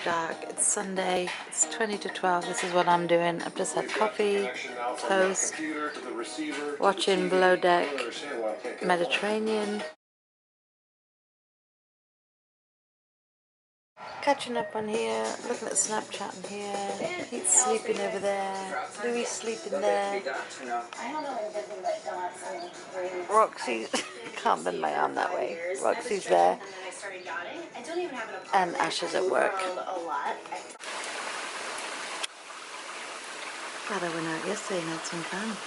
dark. It's Sunday. It's 20 to 12. This is what I'm doing. I've just had coffee, toast, watching Below Deck Mediterranean. Catching up on here, looking at Snapchat in here. Pete's sleeping over there. Louis sleeping there. Roxy, can't bend my arm that way. Roxy's there. And Ash is at work. Glad I went out yesterday and had some fun.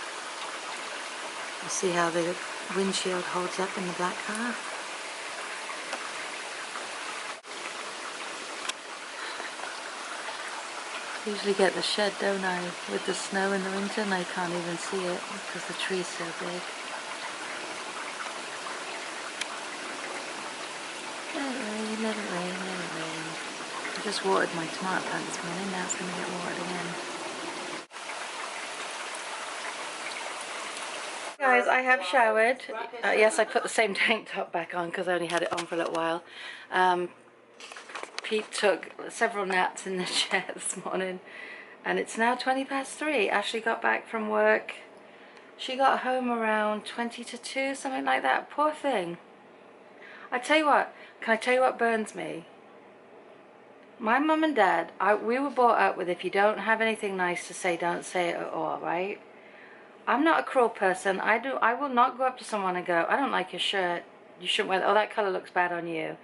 We'll see how the windshield holds up in the black car. Usually get the shed, don't I, with the snow in the winter, and I can't even see it because the tree's so big. Let it rain, let it rain, let it rain. I just watered my tomato plant this morning, now it's going to get watered again. Guys, I have showered. Yes, I put the same tank top back on because I only had it on for a little while. Pete took several naps in the chair this morning and it's now 20 past 3. Ashley got back from work. She got home around 20 to 2, something like that. Poor thing. I tell you what, can I tell you what burns me? My mum and dad, we were brought up with if you don't have anything nice to say, don't say it at all, right? I'm not a cruel person. I will not go up to someone and go, I don't like your shirt. You shouldn't wear that. Oh, that colour looks bad on you.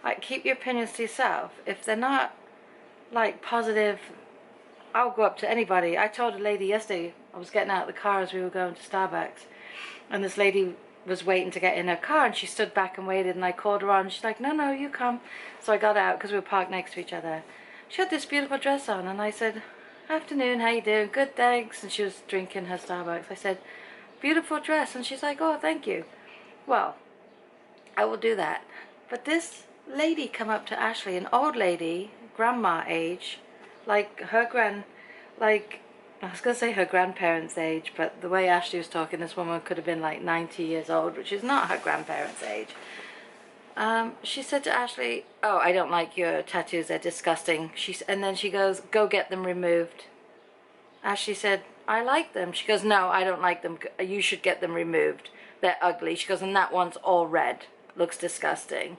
Like, keep your opinions to yourself. If they're not, like, positive, I'll go up to anybody. I told a lady yesterday, I was getting out of the car as we were going to Starbucks, and this lady was waiting to get in her car, and she stood back and waited, and I called her on, and she's like, no, you come. So I got out, because we were parked next to each other. She had this beautiful dress on, and I said, afternoon, how you doing? Good, thanks. And she was drinking her Starbucks. I said, beautiful dress. And she's like, oh, thank you. Well, I will do that. But this lady come up to Ashley, an old lady, grandma age, like her I was going to say her grandparents' age, but the way Ashley was talking, this woman could have been like 90 years old, which is not her grandparents' age. She said to Ashley, oh, I don't like your tattoos, they're disgusting. And then she goes, go get them removed. Ashley said, I like them. She goes, no, I don't like them. You should get them removed. They're ugly. She goes, and that one's all red. Looks disgusting.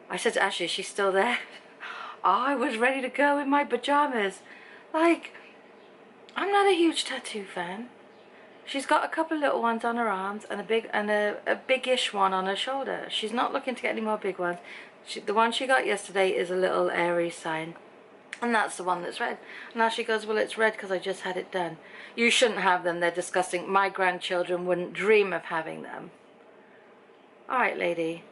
I said to Ashley, she's still there? I was ready to go in my pajamas. Like, I'm not a huge tattoo fan. She's got a couple of little ones on her arms and a biggish one on her shoulder. She's not looking to get any more big ones. The one she got yesterday is a little Aries sign. And that's the one that's red. And now she goes, well, it's red because I just had it done. You shouldn't have them. They're disgusting. My grandchildren wouldn't dream of having them. All right, lady.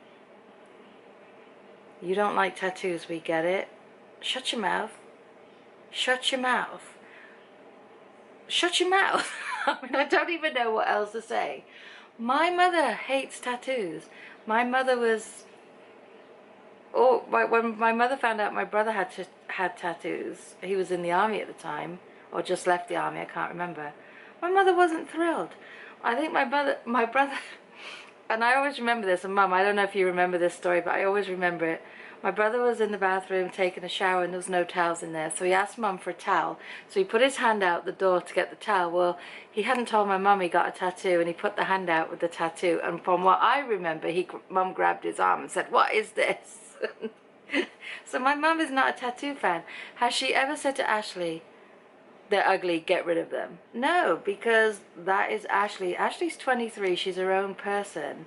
You don't like tattoos, we get it. Shut your mouth. Shut your mouth. Shut your mouth. I mean, I don't even know what else to say. My mother hates tattoos. My mother was... Oh, when my mother found out my brother had tattoos, he was in the army at the time, or just left the army, I can't remember. My mother wasn't thrilled. I think my brother, and I always remember this, and Mum, I don't know if you remember this story, but I always remember it. My brother was in the bathroom taking a shower and there was no towels in there, so he asked Mum for a towel. So he put his hand out the door to get the towel. Well, he hadn't told my mum he got a tattoo, and he put the hand out with the tattoo, and from what I remember, Mum grabbed his arm and said, what is this? So my mum is not a tattoo fan. Has she ever said to Ashley, they're ugly, get rid of them? No, because that is Ashley. Ashley's 23, she's her own person.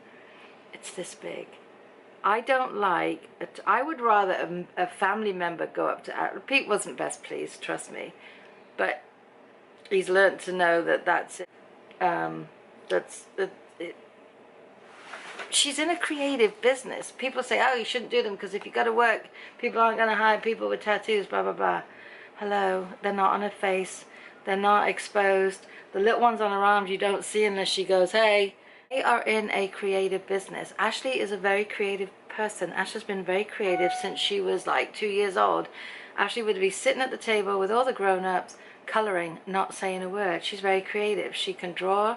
It's this big. I don't like it. I would rather a family member go up to Pete wasn't best pleased, trust me, but he's learnt to know that that's it. She's in a creative business. People say, oh, you shouldn't do them because if you go to work, people aren't going to hire people with tattoos, blah, blah, blah. Hello, they're not on her face. They're not exposed. The little ones on her arms you don't see unless she goes, hey. They are in a creative business. Ashley is a very creative person. Ashley's been very creative since she was like 2 years old. Ashley would be sitting at the table with all the grown-ups, colouring, not saying a word. She's very creative. She can draw.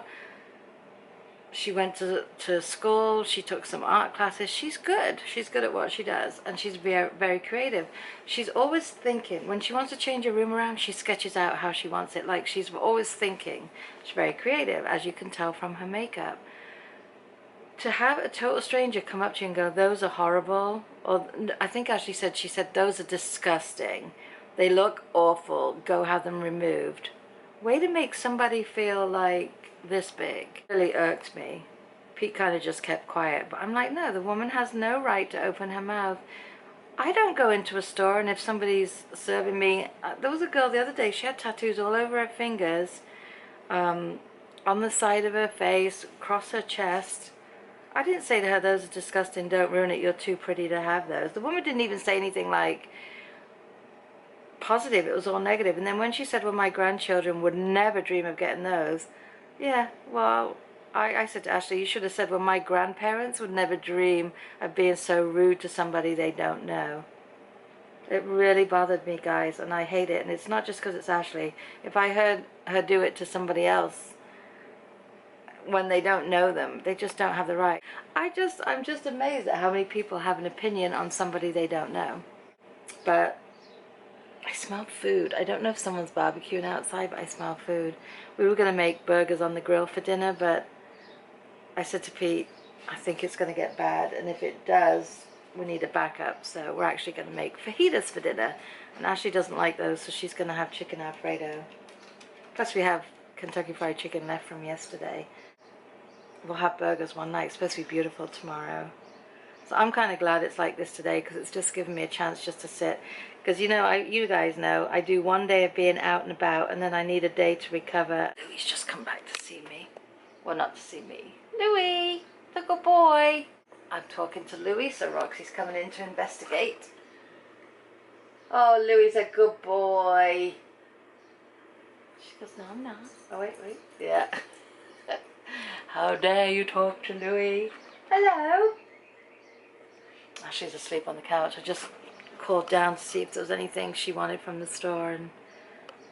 She went to school, she took some art classes. She's good at what she does, and she's very, very creative. She's always thinking. When she wants to change a room around, she sketches out how she wants it. Like, she's always thinking. She's very creative, as you can tell from her makeup. To have a total stranger come up to you and go, those are horrible, or I think she said those are disgusting, they look awful, go have them removed. Way to make somebody feel like this big. Really irked me. Pete kind of just kept quiet, but I'm like, no, the woman has no right to open her mouth. I don't go into a store, and if somebody's serving me, there was a girl the other day, she had tattoos all over her fingers, on the side of her face, across her chest. I didn't say to her, those are disgusting, don't ruin it, you're too pretty to have those. The woman didn't even say anything like positive, it was all negative. And then when she said, well, my grandchildren would never dream of getting those, yeah, well, I said to Ashley, you should have said, well, my grandparents would never dream of being so rude to somebody they don't know. It really bothered me, guys, and I hate it. And it's not just because it's Ashley. If I heard her do it to somebody else when they don't know them, they just don't have the right. I'm just amazed at how many people have an opinion on somebody they don't know. But I smelled food. I don't know if someone's barbecuing outside, but I smell food. We were going to make burgers on the grill for dinner, but I said to Pete, I think it's going to get bad, and if it does, we need a backup. So we're actually going to make fajitas for dinner, and Ashley doesn't like those, so she's going to have chicken Alfredo. Plus we have Kentucky Fried Chicken left from yesterday. We'll have burgers one night. It's supposed to be beautiful tomorrow. So I'm kind of glad it's like this today, because it's just given me a chance just to sit. Because, you know, you guys know, I do one day of being out and about, and then I need a day to recover. Louie's just come back to see me. Well, not to see me. Louie, the good boy. I'm talking to Louie, so Roxy's coming in to investigate. Oh, Louie's a good boy. She goes, no, I'm not. Oh, wait. Yeah. How dare you talk to Louie? Hello. Oh, she's asleep on the couch. I just called down to see if there was anything she wanted from the store, and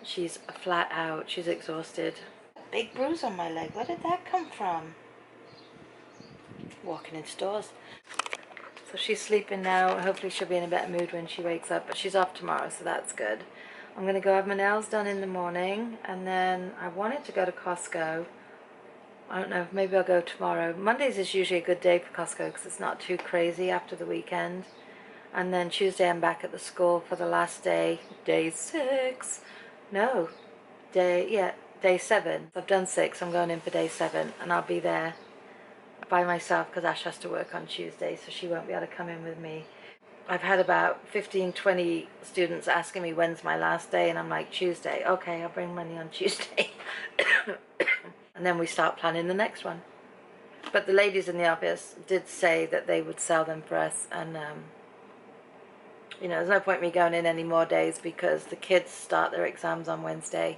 she's flat out. She's exhausted. A big bruise on my leg. Where did that come from? Walking in stores. So she's sleeping now. Hopefully she'll be in a better mood when she wakes up, but she's off tomorrow, so that's good. I'm going to go have my nails done in the morning, and then I wanted to go to Costco. I don't know, maybe I'll go tomorrow. Mondays is usually a good day for Costco because it's not too crazy after the weekend. And then Tuesday I'm back at the school for the last day, day 6. No, day 7. I've done 6, I'm going in for day 7, and I'll be there by myself because Ash has to work on Tuesday, so she won't be able to come in with me. I've had about 15-20 students asking me when's my last day, and I'm like, Tuesday. Okay, I'll bring money on Tuesday. And then we start planning the next one. But the ladies in the office did say that they would sell them for us, and you know, there's no point me going in any more days because the kids start their exams on Wednesday,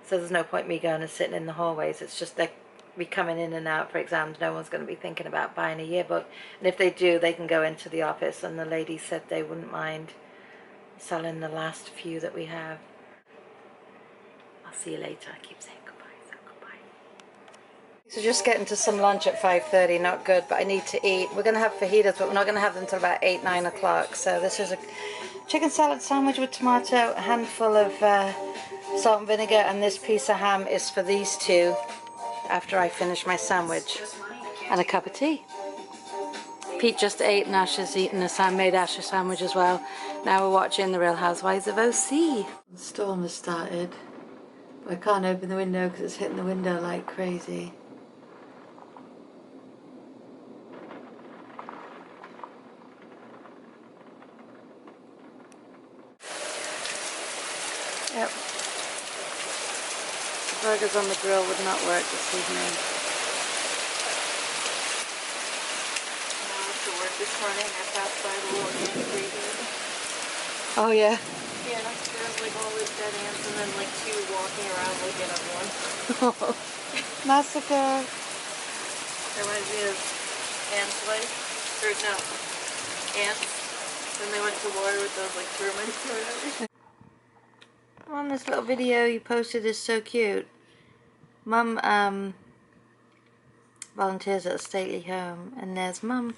so there's no point me going and sitting in the hallways. It's just they're be coming in and out for exams. No one's going to be thinking about buying a yearbook, and if they do, they can go into the office, and the ladies said they wouldn't mind selling the last few that we have. I'll see you later. I keep saying goodbye, so goodbye. So just getting to some lunch at 5:30, not good, but I need to eat. We're going to have fajitas, but we're not going to have them until about 8-9 o'clock. So this is a chicken salad sandwich with tomato, a handful of salt and vinegar, and this piece of ham is for these two after I finish my sandwich. And a cup of tea. Pete just ate, and Ash has eaten made Ash a sandwich as well. Now we're watching The Real Housewives of OC. The storm has started. I can't open the window because it's hitting the window like crazy. Yep. The burgers on the grill would not work this evening. To work this morning, I passed by the little ant graveyard. Oh yeah? Yeah, there's like all these dead ants and then like 2 walking around looking at one. Massacre! That reminds me of Ants Life. Or no, Ants. Then they went to war with those like termites or whatever. Mom, this little video you posted is so cute. Mum volunteers at a stately home, and there's Mum.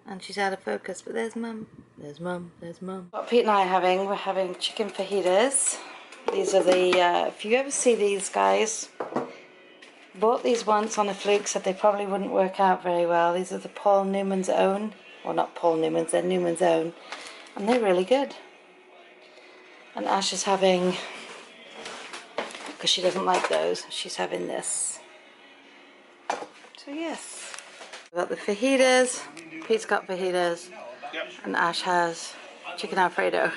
And she's out of focus, but there's Mum. There's Mum. There's Mum. What Pete and I are having, we're having chicken fajitas. These are the, if you ever see these guys, bought these once on a fluke, said they probably wouldn't work out very well. These are the Paul Newman's Own. Well, not Paul Newman's, they're Newman's Own. And they're really good. And Ash is having, because she doesn't like those, she's having this. So yes. We've got the fajitas, Pete's got fajitas, and Ash has chicken Alfredo.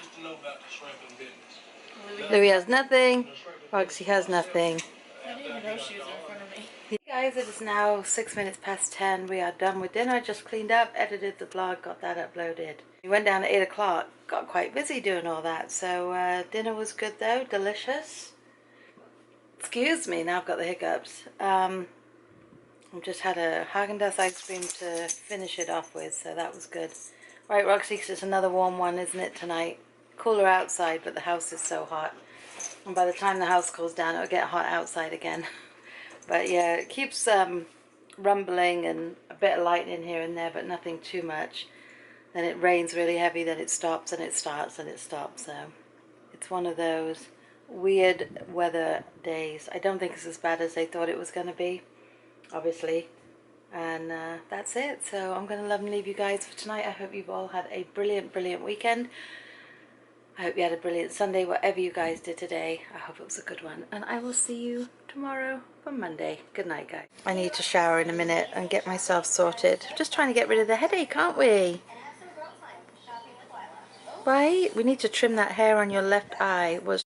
Louis has nothing, Roxy has nothing. I didn't even know she was in front of me. Hey guys, it is now 6 minutes past 10. We are done with dinner, just cleaned up, edited the vlog, got that uploaded. We went down at 8 o'clock, got quite busy doing all that, so dinner was good though, delicious. Excuse me, now I've got the hiccups. I've just had a Haagen-Dazs ice cream to finish it off with, so that was good. Right, Roxy, 'cause it's another warm one, isn't it, tonight? Cooler outside, but the house is so hot. And by the time the house cools down, it'll get hot outside again. But yeah, it keeps rumbling and a bit of lightning here and there, but nothing too much. Then it rains really heavy, then it stops, and it starts, and it stops. So it's one of those weird weather days. I don't think it's as bad as they thought it was going to be, obviously. And that's it. So I'm going to love and leave you guys for tonight. I hope you've all had a brilliant, brilliant weekend. I hope you had a brilliant Sunday, whatever you guys did today. I hope it was a good one. And I will see you tomorrow for Monday. Good night, guys. I need to shower in a minute and get myself sorted. Just trying to get rid of the headache, aren't we? Right? We need to trim that hair on your left eye. Was